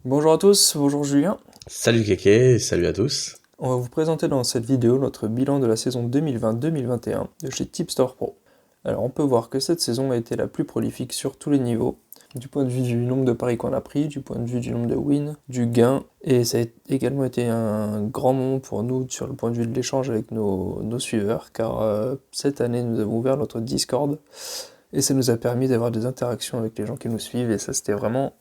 Bonjour à tous, bonjour Julien. Salut Kéké, salut à tous. On va vous présenter dans cette vidéo notre bilan de la saison 2020-2021 de chez Tipstore Pro. Alors on peut voir que cette saison a été la plus prolifique sur tous les niveaux, du point de vue du nombre de paris qu'on a pris, du point de vue du nombre de wins, du gain, et ça a également été un grand moment pour nous sur le point de vue de l'échange avec nos suiveurs, car cette année nous avons ouvert notre Discord, et ça nous a permis d'avoir des interactions avec les gens qui nous suivent, et ça c'était vraiment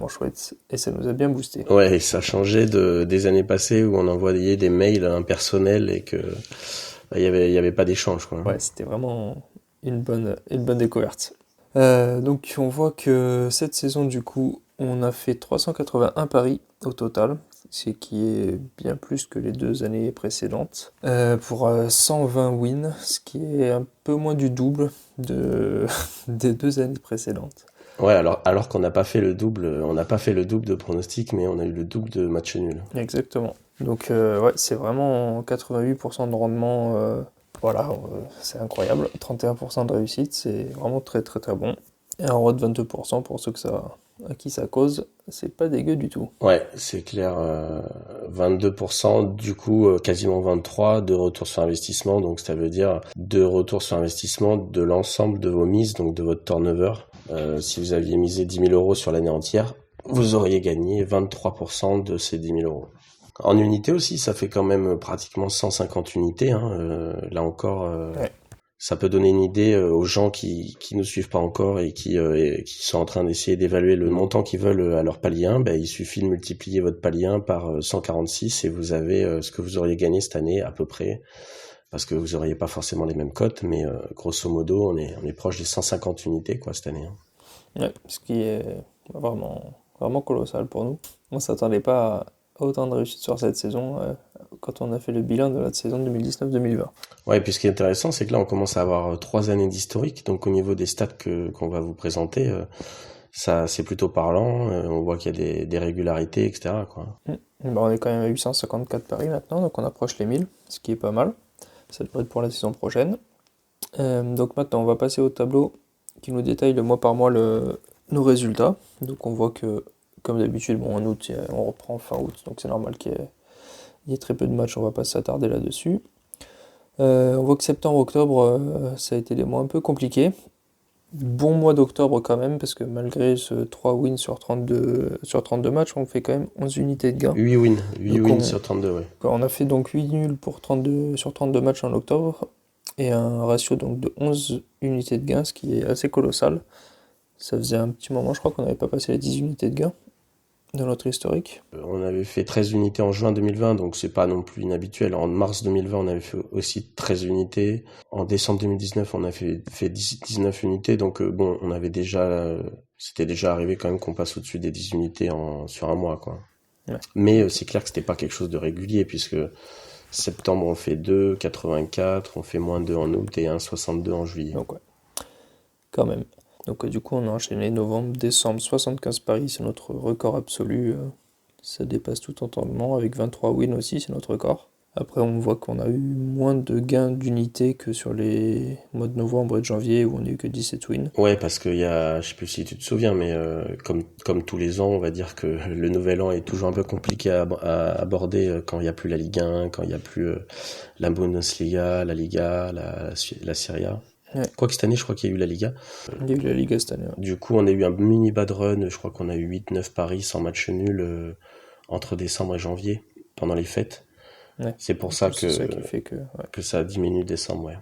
chouette, et ça nous a bien boosté. Ouais, ça changeait des années passées où on envoyait des mails impersonnels et que il y avait pas d'échange quoi. Ouais, c'était vraiment une bonne découverte. Donc on voit que cette saison du coup, on a fait 381 paris au total, ce qui est bien plus que les 2 années précédentes, pour 120 wins, ce qui est un peu moins du double des 2 années précédentes. Ouais, alors qu'on n'a pas fait le double, on n'a pas fait le double de pronostics, mais on a eu le double de matchs nuls. Exactement. Donc ouais, c'est vraiment 88% de rendement, voilà, c'est incroyable. 31% de réussite, c'est vraiment très bon. Et un ROI de 22% pour ceux à qui ça cause, c'est pas dégueu du tout. Ouais, c'est clair. 22%, du coup, quasiment 23 de retour sur investissement. Donc, ça veut dire de retour sur investissement de l'ensemble de vos mises, donc de votre turnover. Si vous aviez misé 10 000 euros sur l'année entière, vous auriez gagné 23% de ces 10 000 euros. En unité aussi, ça fait quand même pratiquement 150 unités, hein. Là encore, Ouais, ça peut donner une idée aux gens qui nous suivent pas encore et qui sont en train d'essayer d'évaluer le montant qu'ils veulent à leur palier 1. Ben, il suffit de multiplier votre palier 1 par 146 et vous avez ce que vous auriez gagné cette année à peu près, parce que vous auriez pas forcément les mêmes cotes, mais grosso modo, on est proche des 150 unités quoi cette année, hein. ouais, ce qui est vraiment colossal pour nous. On s'attendait pas à autant de réussite sur cette saison quand on a fait le bilan de notre saison 2019-2020. Ouais, et puis ce qui est intéressant, c'est que là, on commence à avoir 3 années d'historique. Donc, au niveau des stats qu'on va vous présenter, ça, c'est plutôt parlant. On voit qu'il y a des régularités, etc., quoi. Bon, on est quand même à 854 paris maintenant, donc on approche les 1000, ce qui est pas mal. Ça devrait être pour la saison prochaine. Donc maintenant, on va passer au tableau qui nous détaille le mois par mois nos résultats. Donc on voit que, comme d'habitude, bon, en août, on reprend fin août, donc c'est normal qu'il y ait très peu de matchs, on va pas s'attarder là-dessus. On voit que septembre-octobre, ça a été des mois un peu compliqués. Bon mois d'octobre quand même, parce que malgré ce 3 wins sur 32 matchs, on fait quand même 11 unités de gain. 8 wins, 8 Donc wins sur 32, ouais. on a fait donc 8 nuls sur 32 matchs en octobre, et un ratio donc de 11 unités de gain, ce qui est assez colossal. Ça faisait un petit moment, je crois qu'on n'avait pas passé les 10 unités de gain dans notre historique. On avait fait 13 unités en juin 2020, donc c'est pas non plus inhabituel. En mars 2020, on avait fait aussi 13 unités. En décembre 2019, on a fait 19 unités. Donc bon, c'était déjà arrivé quand même qu'on passe au-dessus des 10 unités sur un mois, quoi. Ouais. Mais Donc, c'est clair que c'était pas quelque chose de régulier, puisque septembre on fait 2, 84, on fait moins 2 en août et 1,62 en juillet. donc ouais, quand même. Donc du coup, on a enchaîné novembre, décembre, 75 paris, c'est notre record absolu. Ça dépasse tout entendement, avec 23 wins aussi, c'est notre record. Après, on voit qu'on a eu moins de gains d'unités que sur les mois de novembre et de janvier, où on n'a eu que 17 wins. Ouais, parce qu'il y a, je sais plus si tu te souviens, mais comme tous les ans, on va dire que le nouvel an est toujours un peu compliqué à aborder quand il y a plus la Ligue 1, quand il y a plus la Bundesliga, la Liga, la Serie A. Ouais, Quoique cette année, je crois qu'il y a eu la Liga. il y a eu la Liga cette année. Ouais. Du coup, on a eu un mini bad run. Je crois qu'on a eu 8-9 paris sans match nul entre décembre et janvier pendant les fêtes. Ouais. C'est pour Du ça coup, c'est ça qui fait que. Ouais. que ça diminue décembre, ouais.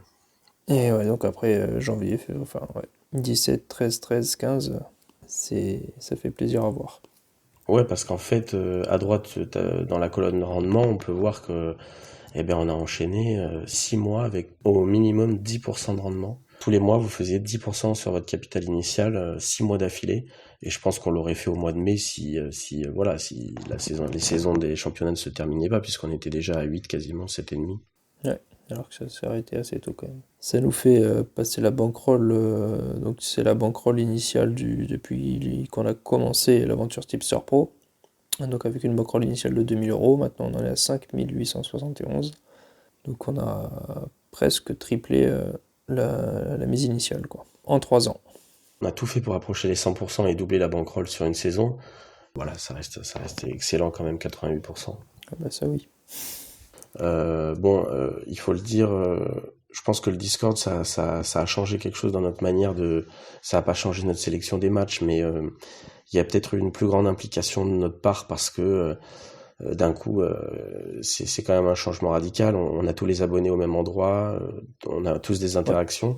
Et ouais, donc après janvier, enfin ouais, 17, 13, 13, 15, ça fait plaisir à voir. Ouais, parce qu'en fait, à droite, dans la colonne rendement, on peut voir que, eh ben, on a enchaîné 6 mois avec au minimum 10% de rendement. Tous les mois, vous faisiez 10% sur votre capital initial, 6 mois d'affilée. Et je pense qu'on l'aurait fait au mois de mai si les saisons des championnats ne se terminaient pas, puisqu'on était déjà à 8 quasiment, 7,5. Ouais, alors que ça s'est arrêté assez tôt quand même. Ça nous fait passer la bankroll, donc c'est la bankroll initiale depuis qu'on a commencé l'aventure Tipster Pro. Donc avec une bankroll initiale de 2000 euros, maintenant on en est à 5871. Donc on a presque triplé la mise initiale, quoi, en 3 ans. On a tout fait pour approcher les 100% et doubler la bankroll sur une saison. Voilà, ça reste excellent quand même, 88%. Ah bah ça oui. Il faut le dire, je pense que le Discord, ça a changé quelque chose dans notre manière de... Ça a pas changé notre sélection des matchs, mais il y a peut-être une plus grande implication de notre part parce que d'un coup, c'est quand même un changement radical. On a tous les abonnés au même endroit, on a tous des interactions.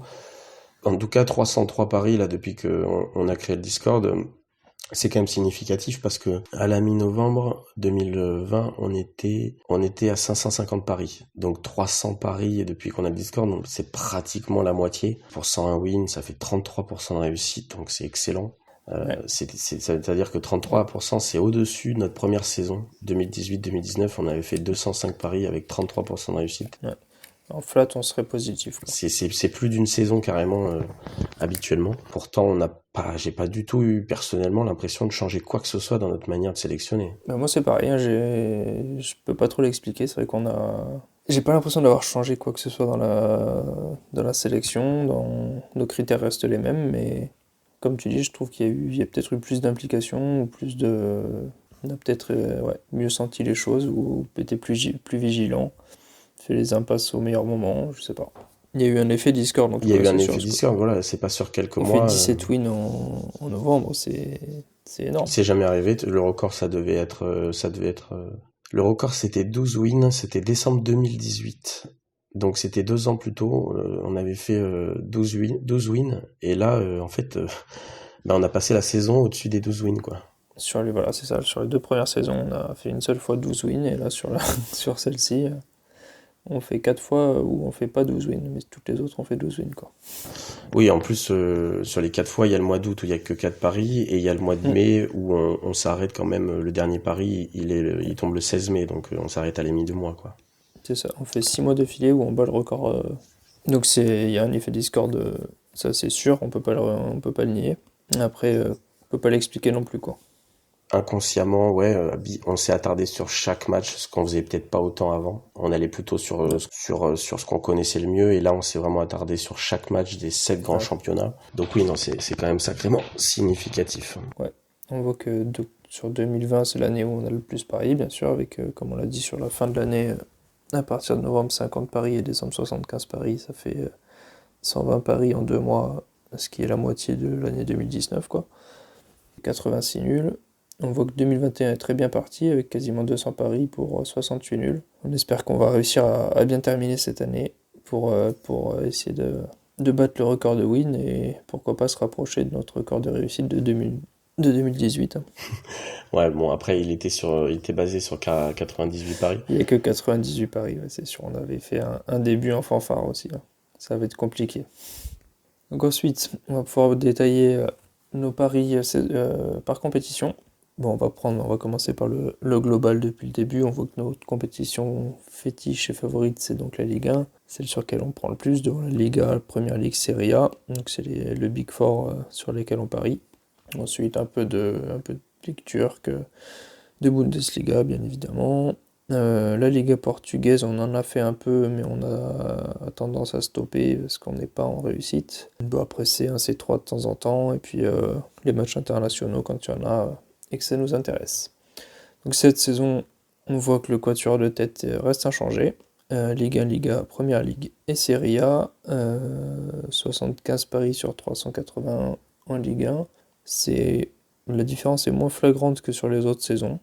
En tout cas, 303 paris, là, depuis qu'on a créé le Discord, c'est quand même significatif parce que à la mi-novembre 2020, on était à 550 paris. Donc 300 paris depuis qu'on a le Discord, donc c'est pratiquement la moitié. Pour 101 wins, ça fait 33% de réussite, donc c'est excellent. Ouais. C'est-à-dire que 33%, c'est au-dessus de notre première saison. 2018-2019, on avait fait 205 paris avec 33% de réussite. Ouais. En flat, on serait positif, quoi. C'est plus d'une saison carrément habituellement. Pourtant, j'ai pas du tout eu personnellement l'impression de changer quoi que ce soit dans notre manière de sélectionner. Bah, moi c'est pareil, hein, je peux pas trop l'expliquer, c'est vrai J'ai pas l'impression d'avoir changé quoi que ce soit dans la sélection, nos critères restent les mêmes, mais comme tu dis, je trouve il y a peut-être eu plus d'implication, ou on a peut-être mieux senti les choses, ou été plus vigilant, fait les impasses au meilleur moment, je sais pas. Il y a eu un effet Discord, en tout Il y a cas, eu un c'est effet sûr. Discord, voilà, c'est pas sur quelques On fait mois. 17 wins en novembre, c'est énorme. C'est jamais arrivé. Le record, le record, c'était 12 wins, c'était décembre 2018. Donc c'était 2 ans plus tôt, on avait fait 12 wins, et là, en fait, on a passé la saison au-dessus des 12 wins, quoi. Voilà, c'est ça. Sur les 2 premières saisons, on a fait une seule fois 12 wins, et là, sur celle-ci, on fait 4 fois où on fait pas 12 wins, mais toutes les autres, on fait 12 wins, quoi. Oui, en plus, sur les 4 fois, il y a le mois d'août où il y a que 4 paris, et il y a le mois de Mm. mai où on s'arrête quand même. Le dernier pari, il tombe le 16 mai, donc on s'arrête à la mi-mois, quoi. C'est ça. On fait 6 mois d'affilée où on bat le record. Donc, il y a un effet Discord, ça c'est sûr, on peut pas le nier. Après, on peut pas l'expliquer non plus, quoi. Inconsciemment, ouais, on s'est attardé sur chaque match, ce qu'on faisait peut-être pas autant avant. On allait plutôt sur ce qu'on connaissait le mieux, et là, on s'est vraiment attardé sur chaque match des 7 grands Ouais. championnats. Donc oui, non, c'est quand même sacrément significatif. Ouais. On voit que sur 2020, c'est l'année où on a le plus parié, bien sûr, avec, comme on l'a dit, sur la fin de l'année, à partir de novembre, 50 paris et décembre, 75 paris, ça fait 120 paris en 2 mois, ce qui est la moitié de l'année 2019, quoi. 86 nuls. On voit que 2021 est très bien parti, avec quasiment 200 paris pour 68 nuls. On espère qu'on va réussir à bien terminer cette année pour essayer de battre le record de win, et pourquoi pas se rapprocher de notre record de réussite de 2018. Hein. Ouais, bon, après, il était basé sur 98 paris. Il n'y a que 98 paris, ouais, c'est sûr. On avait fait un début en fanfare aussi. Hein. Ça va être compliqué. Donc ensuite, on va pouvoir détailler nos paris par compétition. Bon, on va commencer par le global depuis le début. On voit que notre compétition fétiche et favorite, c'est donc la Ligue 1, celle sur laquelle on prend le plus, devant la Liga, la Première Ligue, Serie A. Donc c'est le Big Four sur lesquels on parie. Ensuite, un peu de Ligue turque, de Bundesliga, bien évidemment. La Liga portugaise, on en a fait un peu, mais on a tendance à stopper parce qu'on n'est pas en réussite. Bon, après, C1, C3 de temps en temps, et puis les matchs internationaux quand il y en a, et que ça nous intéresse. Donc cette saison, on voit que le quatuor de tête reste inchangé. Ligue 1, Liga, Première Ligue et Serie A. 75 paris sur 381 en Ligue 1. La différence est moins flagrante que sur les autres saisons.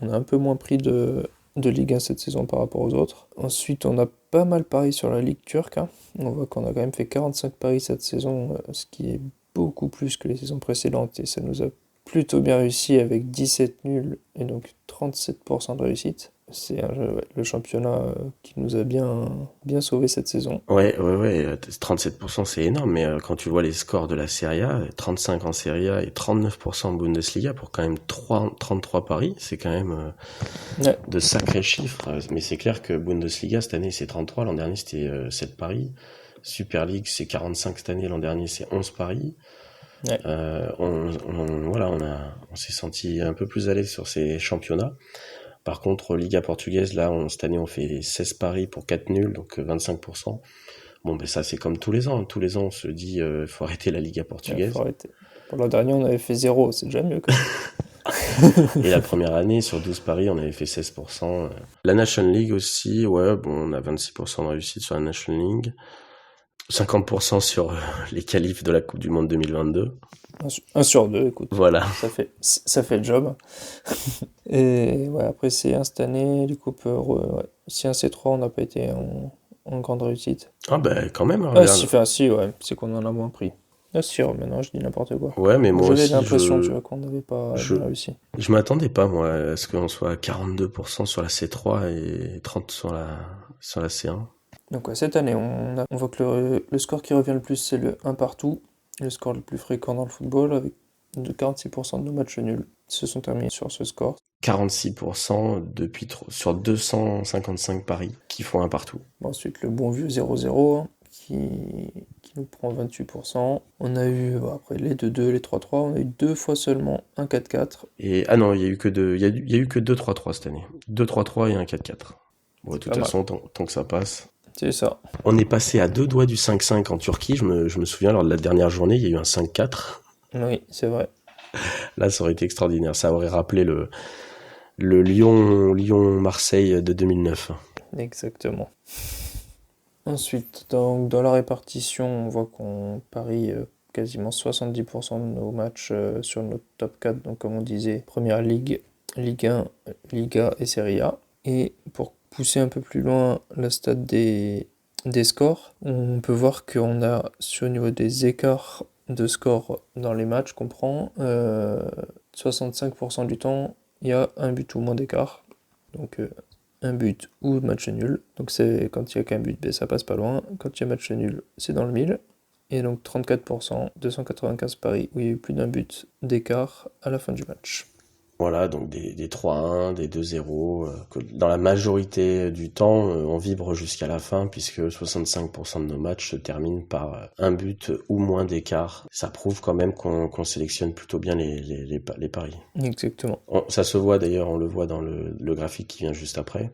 On a un peu moins pris de Ligue 1 cette saison par rapport aux autres. Ensuite, on a pas mal parié sur la Ligue turque. Hein. On voit qu'on a quand même fait 45 paris cette saison, ce qui est beaucoup plus que les saisons précédentes, et ça nous a plutôt bien réussi avec 17 nuls et donc 37% de réussite. C'est le championnat qui nous a bien sauvé cette saison. Ouais, 37%, c'est énorme, mais quand tu vois les scores de la Serie A, 35 en Serie A et 39% en Bundesliga pour quand même 33 paris, c'est quand même Ouais. de sacrés chiffres. Mais c'est clair que Bundesliga, cette année, c'est 33, l'an dernier, c'était 7 paris. Super League, c'est 45 cette année, l'an dernier, c'est 11 paris. Ouais. On s'est senti un peu plus à l'aise sur ces championnats. Par contre, Liga portugaise, là, cette année, on fait 16 paris pour 4 nuls, donc 25%. Bon, ben ça, c'est comme tous les ans. Tous les ans, on se dit, faut arrêter la Liga Ouais, portugaise. faut arrêter. Pour l'an dernier, on avait fait 0, c'est déjà mieux quand même. Et la première année, sur 12 paris, on avait fait 16%. La National League aussi, ouais, bon, on a 26% de réussite sur la National League. 50% sur les qualifs de la Coupe du Monde 2022. 1 sur 2, écoute. Voilà. Ça fait le job. Et ouais, après C1 cette année, du coup, ouais. C1, C3, on n'a pas été en grande réussite. Ah ben quand même, Ah, regarde. si, ouais, c'est qu'on en a moins pris. Ah, si, maintenant, je dis n'importe quoi. Ouais, mais moi J'avais aussi, l'impression, tu vois, qu'on n'avait pas je, bien réussi. je m'attendais pas, moi, à ce qu'on soit à 42% sur la C3 et 30% sur la C1. Donc, ouais, cette année, on voit que le score qui revient le plus, c'est le 1 partout. Le score le plus fréquent dans le football, avec 46% de nos matchs nuls se sont terminés sur ce score. 46% sur 255 paris qui font un partout. Bon, ensuite, le bon vieux 0-0, hein, qui nous prend 28%. On a eu, après les 2-2, les 3-3, on a eu 2 fois seulement un 4-4. Et, ah non, il y a eu que 2-3-3 cette année. 2-3-3 et un 4-4. Bon, de toute façon, tant que ça passe. C'est ça. On est passé à 2 doigts du 5-5 en Turquie. Je me souviens, lors de la dernière journée, il y a eu un 5-4. Oui, c'est vrai. Là, ça aurait été extraordinaire. Ça aurait rappelé le Lyon-Marseille de 2009. Exactement. Ensuite, dans la répartition, on voit qu'on parie quasiment 70% de nos matchs sur notre top 4. Donc, comme on disait, Première Ligue, Ligue 1, Liga et Serie A. Et pour pousser un peu plus loin la stat des scores, on peut voir qu'on a, sur le niveau des écarts de score dans les matchs qu'on prend, 65% du temps, il y a un but ou moins d'écart. Donc, un but ou match nul. Donc c'est quand il n'y a qu'un but, ben ça passe pas loin. Quand il y a match nul, c'est dans le 1000. Et donc 34%, 295 paris où il y a eu plus d'un but d'écart à la fin du match. Voilà, donc des 3-1, des 2-0, que dans la majorité du temps, on vibre jusqu'à la fin, puisque 65% de nos matchs se terminent par un but ou moins d'écart. Ça prouve quand même qu'on sélectionne plutôt bien les paris. Exactement. Ça se voit d'ailleurs, on le voit dans le graphique qui vient juste après.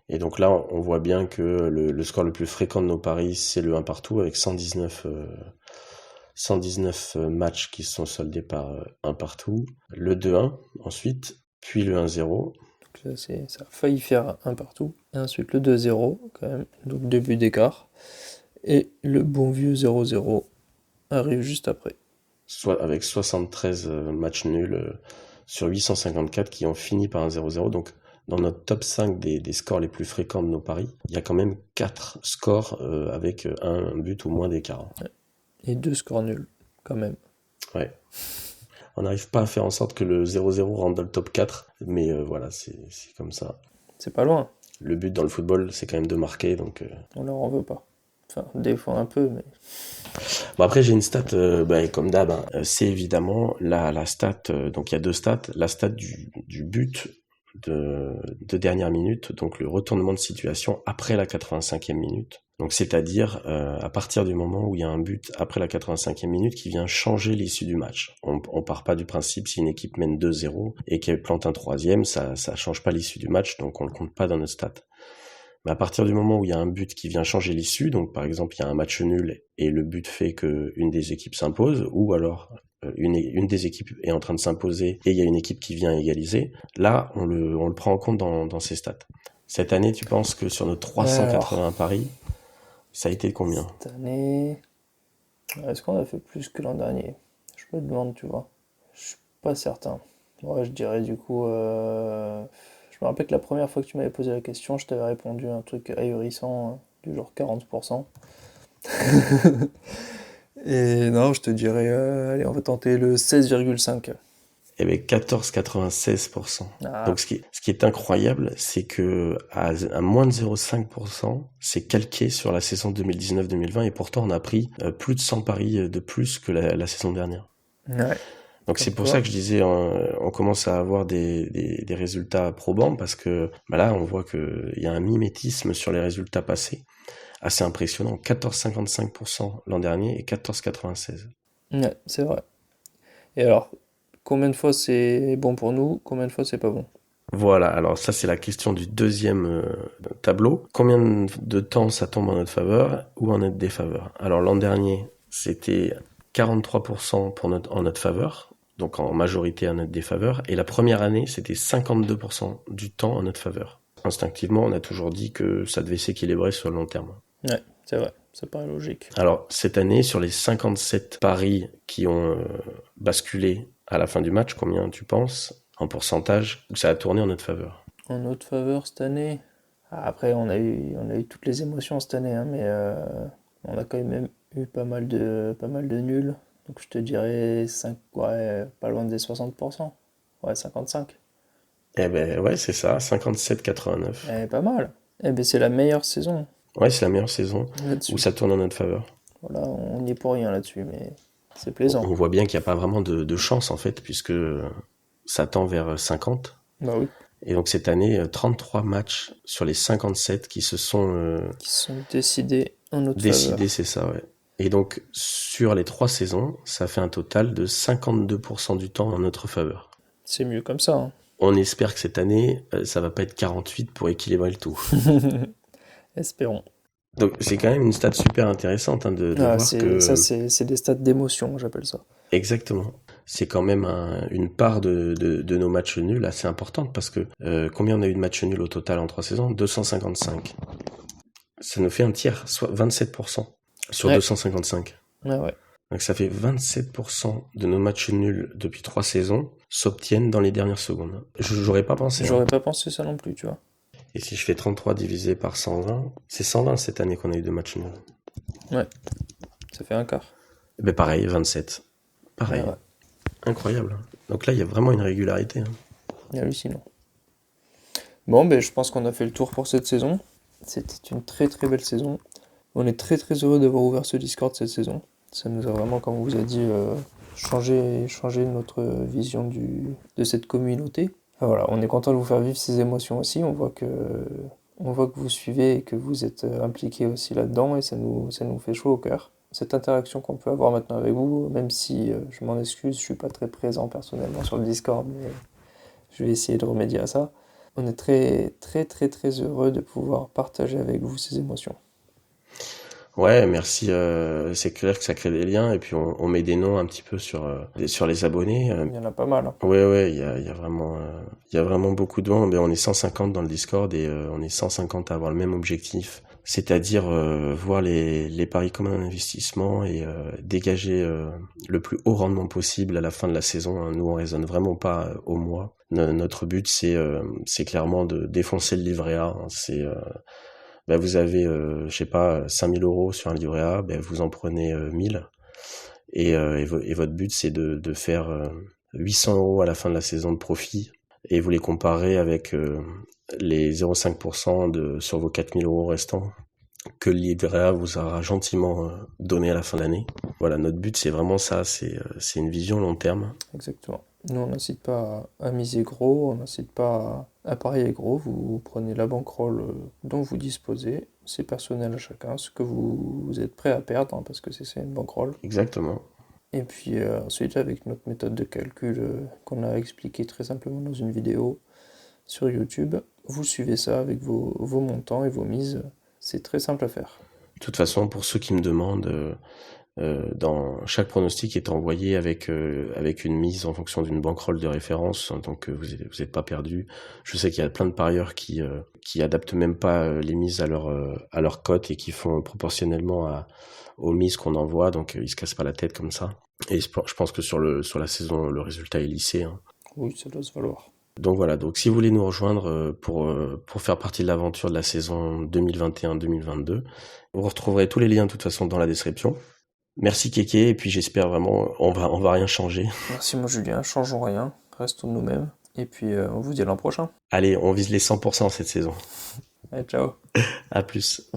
Et donc là, on voit bien que le score le plus fréquent de nos paris, c'est le 1 partout, avec 119 matchs qui sont soldés par un partout, le 2-1 ensuite, puis le 1-0. Donc ça a failli faire un partout. Et ensuite le 2-0 quand même, donc 2 buts d'écart. Et le bon vieux 0-0 arrive juste après. Soit avec 73 matchs nuls sur 854 qui ont fini par un 0-0. Donc dans notre top 5 des scores les plus fréquents de nos paris, il y a quand même 4 scores avec un but ou moins d'écart. Ouais. Et 2 scores nuls, quand même. Ouais. On n'arrive pas à faire en sorte que le 0-0 rentre dans le top 4, mais voilà, c'est comme ça. C'est pas loin. Le but dans le football, c'est quand même de marquer, donc... On leur en veut pas. Enfin, des fois un peu, mais... Bon, après, j'ai une stat, comme d'hab, hein, c'est évidemment la stat, donc il y a 2 stats, la stat du but de dernière minute, donc le retournement de situation après la 85e minute. Donc c'est-à-dire à partir du moment où il y a un but après la 85e minute qui vient changer l'issue du match. On part pas du principe si une équipe mène 2-0 et qu'elle plante un 3e, ça change pas l'issue du match, donc on le compte pas dans notre stat. Mais à partir du moment où il y a un but qui vient changer l'issue, donc par exemple il y a un match nul et le but fait qu'une des équipes s'impose, ou alors une des équipes est en train de s'imposer et il y a une équipe qui vient égaliser, là on le prend en compte dans ces stats. Cette année, tu penses que sur nos 380 paris, ça a été combien? Cette année, est-ce qu'on a fait plus que l'an dernier? Je me demande, tu vois. Je suis pas certain. Ouais, je dirais du coup... Je me rappelle que la première fois que tu m'avais posé la question, je t'avais répondu un truc ahurissant, du genre 40%. Et non, je te dirais, allez, on va tenter le 16,5. Avec 14,96%. Ah. Donc ce qui est incroyable, c'est que à moins de 0,5%, c'est calqué sur la saison 2019-2020 et pourtant on a pris plus de 100 paris de plus que la saison dernière. Ouais. Donc c'est pour ça que je disais, on commence à avoir des résultats probants parce que là on voit qu'il y a un mimétisme sur les résultats passés assez impressionnant. 14,55% l'an dernier et 14,96%. Ouais, c'est vrai. Et alors, combien de fois c'est bon pour nous, combien de fois c'est pas bon? Voilà, alors ça c'est la question du deuxième tableau. Combien de temps ça tombe en notre faveur ou en notre défaveur? Alors l'an dernier, c'était 43% en notre faveur donc en majorité à notre défaveur. Et la première année, c'était 52% du temps en notre faveur. Instinctivement, on a toujours dit que ça devait s'équilibrer sur le long terme. Ouais, c'est vrai, ça paraît logique. Alors, cette année, sur les 57 paris qui ont basculé à la fin du match, combien tu penses, en pourcentage, où ça a tourné en notre faveur? En notre faveur cette année, après on a eu toutes les émotions cette année, hein, mais on a quand même eu pas mal de nuls. Donc je te dirais 5, ouais, pas loin des 60%. Ouais, 55. Eh ben ouais, c'est ça, 57,89. Pas mal. Eh ben c'est la meilleure saison Ouais, c'est la meilleure saison là-dessus. où ça tourne en notre faveur. Voilà, on n'y est pour rien là-dessus, mais c'est On plaisant. voit bien qu'il n'y a pas vraiment de chance en fait, puisque ça tend vers 50. Bah oui. Et donc cette année, 33 matchs sur les 57 qui se sont Qui sont décidés en notre faveur. décidés, c'est ça, ouais. Et donc sur les 3 saisons, ça fait un total de 52% du temps en notre faveur. C'est mieux comme ça, hein. On espère que cette année, ça va pas être 48 pour équilibrer le tout. Espérons. Donc c'est quand même une stat super intéressante de Ah, voir que... c'est des stats d'émotion, j'appelle ça. Exactement. C'est quand même une part de nos matchs nuls assez importante parce que combien on a eu de matchs nuls au total en 3 saisons? 255. Ça nous fait un tiers, soit 27% sur Ouais. 255. Ah ouais. Donc ça fait 27% de nos matchs nuls depuis 3 saisons s'obtiennent dans les dernières secondes. J'aurais pas pensé. J'aurais pas pensé ça non plus, tu vois. Et si je fais 33 divisé par 120, c'est 120 cette année qu'on a eu de matchs nuls. Ouais. Ça fait un quart. Ben pareil, 27. Pareil. Ah ouais. Incroyable. Donc là, il y a vraiment une régularité. Hallucinant. Bon, ben je pense qu'on a fait le tour pour cette saison. C'était une très très belle saison. On est très très heureux d'avoir ouvert ce Discord cette saison. Ça nous a vraiment, comme on vous a dit, changé notre vision de cette communauté. Ah, voilà, on est content de vous faire vivre ces émotions aussi. On voit que vous suivez et que vous êtes impliqués aussi là-dedans et ça nous fait chaud au cœur. Cette interaction qu'on peut avoir maintenant avec vous, même si je m'en excuse, je suis pas très présent personnellement sur le Discord, mais je vais essayer de remédier à ça. On est très très très très heureux de pouvoir partager avec vous ces émotions. Ouais, merci. C'est clair que ça crée des liens et puis on met des noms un petit peu sur les abonnés. Il y en a pas mal, hein. Ouais, il y a vraiment beaucoup de monde. On est 150 dans le Discord et on est 150 à avoir le même objectif, c'est-à-dire voir les paris comme un investissement et dégager le plus haut rendement possible à la fin de la saison, hein. Nous, on raisonne vraiment pas au mois. Notre but, c'est clairement de défoncer le livret A, hein. Vous avez, je sais pas, 5 000 € sur un livret A, vous en prenez 1000 et votre but c'est de faire 800 € à la fin de la saison de profit et vous les comparez avec les 0,5% sur vos 4 000 € restants que le livret A vous aura gentiment donné à la fin de l'année. Voilà, notre but c'est vraiment ça, c'est une vision long terme. Exactement. Nous, on n'incite pas à miser gros, on n'incite pas à parier gros. Vous prenez la bankroll dont vous disposez. C'est personnel à chacun, ce que vous êtes prêt à perdre, hein, parce que c'est une bankroll. Exactement. Et puis ensuite, avec notre méthode de calcul qu'on a expliqué très simplement dans une vidéo sur YouTube, vous suivez ça avec vos montants et vos mises. C'est très simple à faire. De toute façon, pour ceux qui me demandent, dans chaque pronostic est envoyé avec une mise en fonction d'une bankroll de référence, donc vous êtes pas perdu. Je sais qu'il y a plein de parieurs qui adaptent même pas les mises à leur cote et qui font proportionnellement aux mises qu'on envoie, donc ils se cassent pas la tête comme ça. Et je pense que sur la saison, le résultat est lissé, hein. Oui, ça doit se valoir. Donc voilà, donc si vous voulez nous rejoindre pour faire partie de l'aventure de la saison 2021-2022, vous retrouverez tous les liens de toute façon dans la description. Merci Kéké, et puis j'espère vraiment, on va rien changer. Merci moi Julien, changeons rien, restons nous-mêmes. Et puis on vous dit à l'an prochain. Allez, on vise les 100% cette saison. Allez, ciao. À plus.